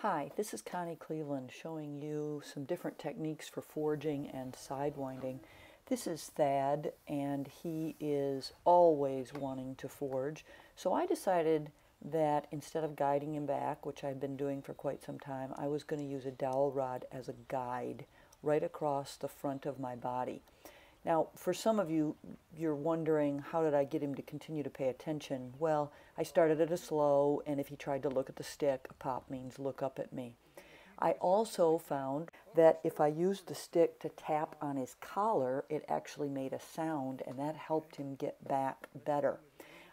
Hi, this is Connie Cleveland showing you some different techniques for forging and sidewinding. This is Thad, and he is always wanting to forge. So I decided that instead of guiding him back, which I've been doing for quite some time, I was going to use a dowel rod as a guide right across the front of my body. Now, for some of you, you're wondering, how did I get him to continue to pay attention? Well, I started at a slow, and if he tried to look at the stick, a pop means look up at me. I also found that if I used the stick to tap on his collar, it actually made a sound, and that helped him get back better.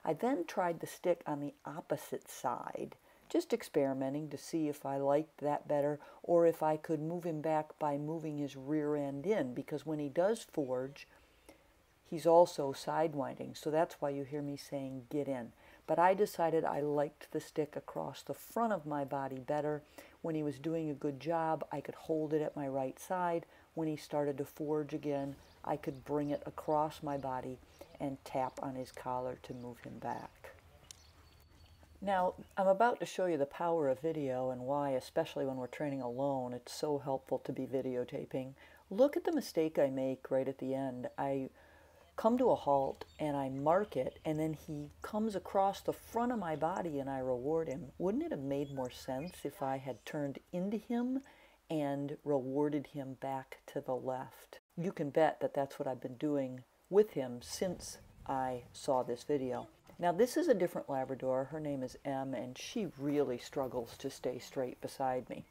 I then tried the stick on the opposite side, just experimenting to see if I liked that better or if I could move him back by moving his rear end in, because when he does forge, he's also sidewinding, so that's why you hear me saying get in. But I decided I liked the stick across the front of my body better. When he was doing a good job, I could hold it at my right side. When he started to forge again, I could bring it across my body and tap on his collar to move him back. Now, I'm about to show you the power of video and why, especially when we're training alone, it's so helpful to be videotaping. Look at the mistake I make right at the end. I come to a halt and I mark it, and then he comes across the front of my body and I reward him. Wouldn't it have made more sense if I had turned into him and rewarded him back to the left? You can bet that that's what I've been doing with him since I saw this video. Now, this is a different Labrador. Her name is Em, and she really struggles to stay straight beside me.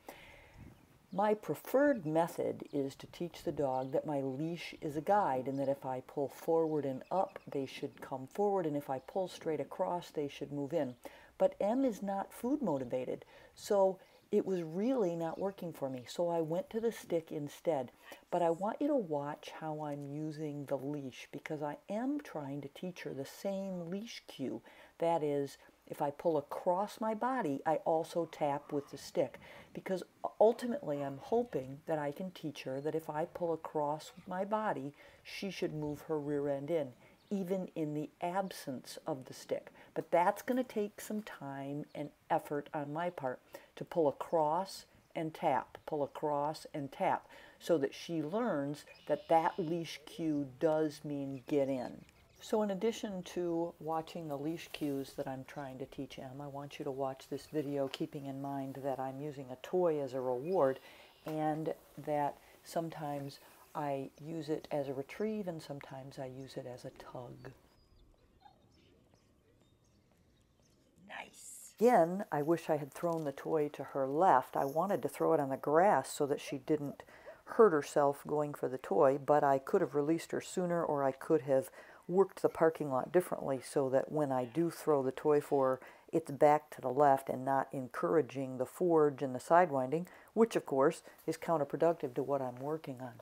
My preferred method is to teach the dog that my leash is a guide, and that if I pull forward and up, they should come forward, and if I pull straight across, they should move in. But Em is not food motivated, so it was really not working for me. So I went to the stick instead. But I want you to watch how I'm using the leash, because I am trying to teach her the same leash cue. That is, if I pull across my body, I also tap with the stick, because ultimately I'm hoping that I can teach her that if I pull across my body, she should move her rear end in, even in the absence of the stick. But that's going to take some time and effort on my part to pull across and tap, pull across and tap, so that she learns that that leash cue does mean get in. So in addition to watching the leash cues that I'm trying to teach Em, I want you to watch this video keeping in mind that I'm using a toy as a reward, and that sometimes I use it as a retrieve and sometimes I use it as a tug. Nice. Again, I wish I had thrown the toy to her left. I wanted to throw it on the grass so that she didn't hurt herself going for the toy, but I could have released her sooner, or I could have worked the parking lot differently so that when I do throw the toy for her, it's back to the left and not encouraging the forge and the sidewinding, which of course is counterproductive to what I'm working on.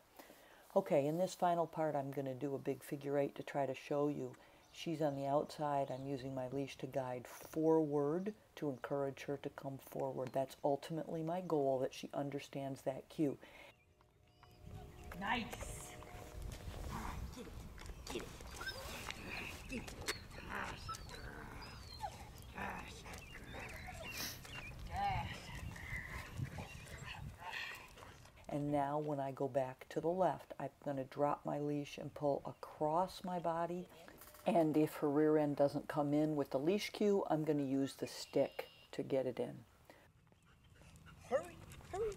Okay, in this final part I'm going to do a big figure eight to try to show you. She's on the outside. I'm using my leash to guide forward to encourage her to come forward. That's ultimately my goal, that she understands that cue. Nice. Get it. Get it. Get it. And now when I go back to the left, I'm going to drop my leash and pull across my body. And if her rear end doesn't come in with the leash cue, I'm going to use the stick to get it in. Hurry, hurry.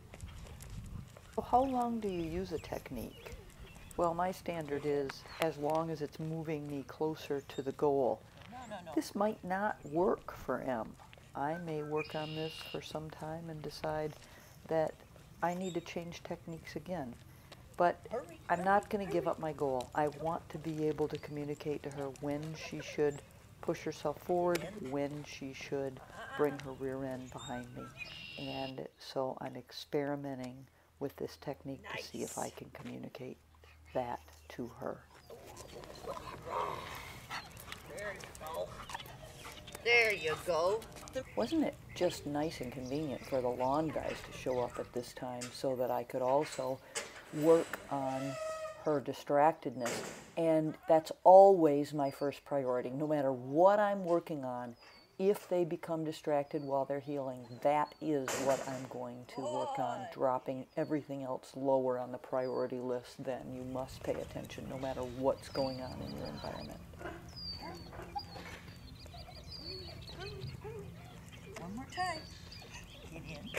So how long do you use a technique? Well, my standard is as long as it's moving me closer to the goal. No. This might not work for Em. I may work on this for some time and decide that I need to change techniques again. But I'm not going to give up my goal. I want to be able to communicate to her when she should push herself forward, when she should bring her rear end behind me. And so I'm experimenting with this technique to see if I can communicate that to her. There you go. There you go. Wasn't it just nice and convenient for the lawn guys to show up at this time so that I could also work on her distractedness? And that's always my first priority. No matter what I'm working on, If they become distracted while they're healing, that is what I'm going to work on, dropping everything else lower on the priority list. Then you must pay attention no matter what's going on in your environment. One more time. Get in.